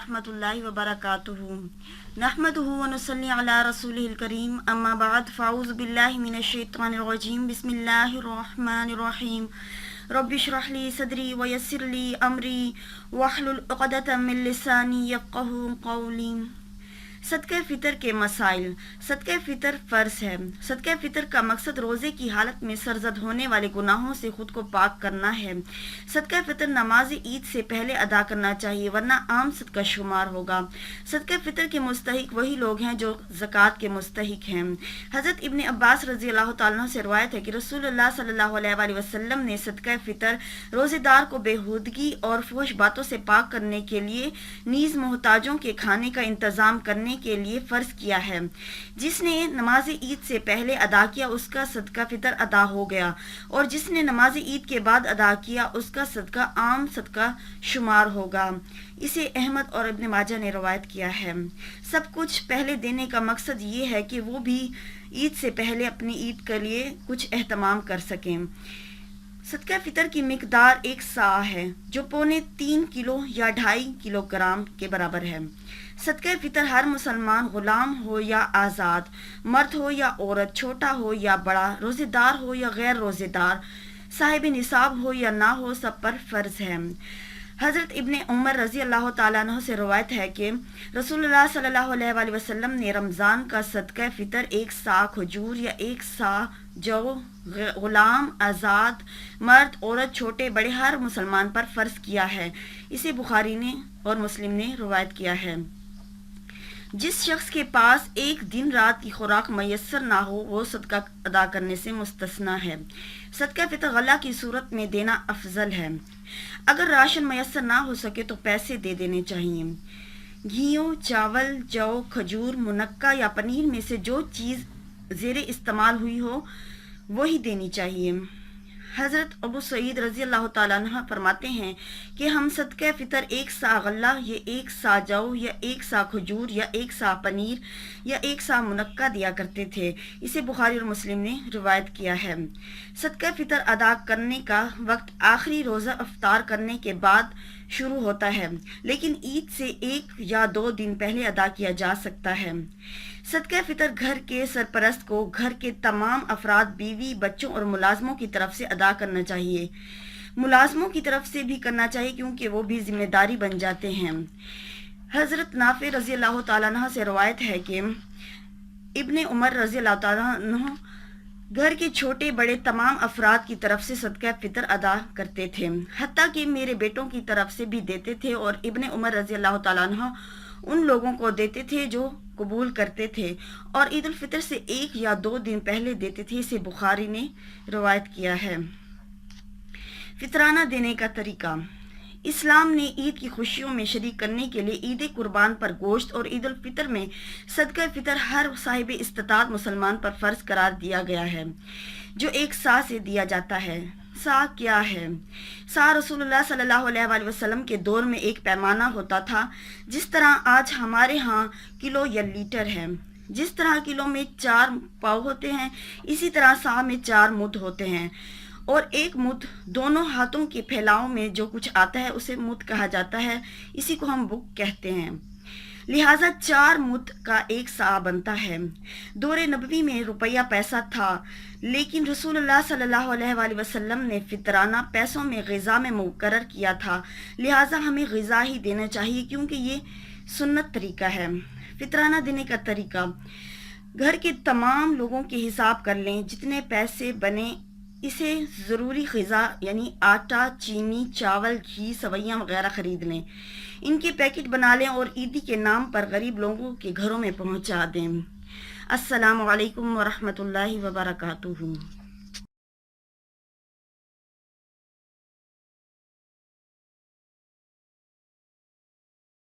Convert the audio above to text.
वरहमतुल्लाहि वबरकातुहू नहमदुहु व नुसल्ली अला रसूलिहिल करीम अम्मा बाद फ़ाऊज़ु बिल्लाहि मिनश शैतानिर रजीम बिस्मिल्लाहिर रहमानिर रहीम रब्बि इश्रह ली सदरी व यस्सिर ली अमरी वहलुल उक़दतम मिन लिसानी यफ़क़हू क़ौली। सदक़े फ़ितर के मसाइल। सदक़े फ़ितर फ़र्ज़ है। सदक़े फ़ितर का मकसद रोज़े की हालत में सरज़द होने वाले गुनाहों से ख़ुद को पाक करना है। सदक़े फ़ितर नमाज ईद से पहले अदा करना चाहिए वरना आम सदका शुमार होगा। सदक़े फ़ितर के मुस्तहिक वही लोग हैं जो ज़कात के मुस्तहिक हैं। हज़रत इब्न अब्बास रज़ी अल्लाह तआला अन्हु से रिवायत है कि रसूलुल्लाह सल्लल्लाहु अलैहि वसल्लम ने सदक़े फ़ितर रोज़ेदार को बेहूदगी और फुहश बातों से पाक करने के लिए नीज़ मोहताजों के खाने का इंतज़ाम करने के लिए फ़र्ज किया है। जिसने नमाज ईद से पहले अदा किया उसका सदका फ़ितर अदा हो गया और जिसने नमाज ईद के बाद अदा किया उसका सदका आम सदका शुमार होगा। इसे अहमद और इब्न माजा ने रवायत किया है। सब कुछ पहले देने का मकसद ये है कि वो भी ईद से पहले अपनी ईद के लिए कुछ एहतमाम कर सकें। सदका फ़ितर की मिकदार एक सा है जो 3.25 किलो या 2.5 किलोग्राम के बराबर है। सदका फ़ितर हर मुसलमान गुलाम हो या आज़ाद, मर्द हो या औरत, छोटा हो या बड़ा, रोज़ेदार हो या गैर रोज़ेदार, साहिब निसाब हो या ना हो, सब पर फ़र्ज़ है। हज़रत इब्न उमर रज़ी अल्लाह तआला अन्हु से रवायत है कि रसूलुल्लाह सल्लल्लाहु अलैहि वसल्लम ने रमज़ान का सदका फ़ितर एक सा खजूर या एक सा जौ गुलाम, आज़ाद, मर्द, औरत, छोटे बड़े हर मुसलमान पर फ़र्ज़ किया है। इसे बुखारी ने और मुस्लिम ने रवायत किया है। जिस शख्स के पास एक दिन रात की खुराक मैसर ना हो वो सदका अदा करने से मुस्तस्ना है। सदका फ़ितर गला की सूरत में देना अफजल है। अगर राशन मैसर ना हो सके तो पैसे दे देने चाहिए। घी, चावल, जौ, खजूर, मुनक्का या पनीर में से जो चीज़ ज़ेरे इस्तेमाल हुई हो वही देनी चाहिए। हज़रत अबू सईद रज़ी अल्लाह तआला अन्हु फरमाते हैं कि हम सदका फ़ितर एक सा गल्ला या एक सा जौ या एक सा खजूर या एक सा पनीर या एक सा मुनक्का दिया करते थे। इसे बुखारी और मुस्लिम ने रिवायत किया है। सदका फ़ितर अदा करने का वक्त आखिरी रोज़ा इफ्तार करने के बाद शुरू होता है लेकिन ईद से 1 या 2 दिन पहले अदा किया जा सकता है। सदका फ़ितर घर के सरपरस्त को घर के तमाम अफराद, बीवी, बच्चों और मुलाजमों की तरफ से अदा करना चाहिए। मुलाजमों की तरफ से भी करना चाहिए क्योंकि वो भी जिम्मेदारी बन जाते हैं। हज़रत नाफ़े रज़ी अल्लाह तआला अन्हु से रवायत है कि इब्न उमर रज़ी अल्लाह तआला अन्हु घर के छोटे बड़े तमाम अफराद की तरफ से सदका फ़ितर अदा करते थे, हत्ता कि मेरे बेटों की तरफ से भी देते थे और इब्न उमर रज़ी अल्लाह तआला अन्हु उन लोगों को देते थे जो कबूल करते थे और ईद उल फितर से 1 या 2 दिन पहले देते थे। इसे बुखारी ने रवायत किया है। फितराना देने का तरीका। इस्लाम ने ईद की खुशियों में शरीक करने के लिए ईद कुर्बान पर गोश्त और ईद उल फितर में सदका फ़ितर हर साहिब इस्तिताअत मुसलमान पर फ़र्ज करार दिया गया है जो एक सा से दिया जाता है। सा क्या है? सा रसूलुल्लाह सल्लल्लाहु अलैहि वसल्लम के दौर में एक पैमाना होता था। जिस तरह आज हमारे यहाँ किलो या लीटर है। जिस तरह किलो में 4 पाव होते हैं इसी तरह सा में 4 मुद्द होते हैं और एक मुद्द दोनों हाथों के फैलाव में जो कुछ आता है उसे मुद्द कहा जाता है। इसी को हम बुक कहते हैं। लिहाजा 4 मुद्द का एक सा बनता है। दौरे नबवी में रुपया पैसा था लेकिन रसूलुल्लाह सल्लल्लाहु अलैहि वसल्लम ने फितराना पैसों में ग़िज़ा में मुकर्रर किया था। लिहाजा हमें ग़िज़ा ही देना चाहिए क्योंकि ये सुन्नत तरीका है। फितराना देने का तरीका। घर के तमाम लोगों के हिसाब कर लें जितने पैसे बने इसे ज़रूरी ग़िज़ा यानी आटा, चीनी, चावल, घी, सवैयाँ वगैरह ख़रीद लें। इनके पैकेट बना लें और ईदी के नाम पर गरीब लोगों के घरों में पहुंचा दें। अस्सलामु अलैकुम वरहमतुल्लाहि वबरकातुहू।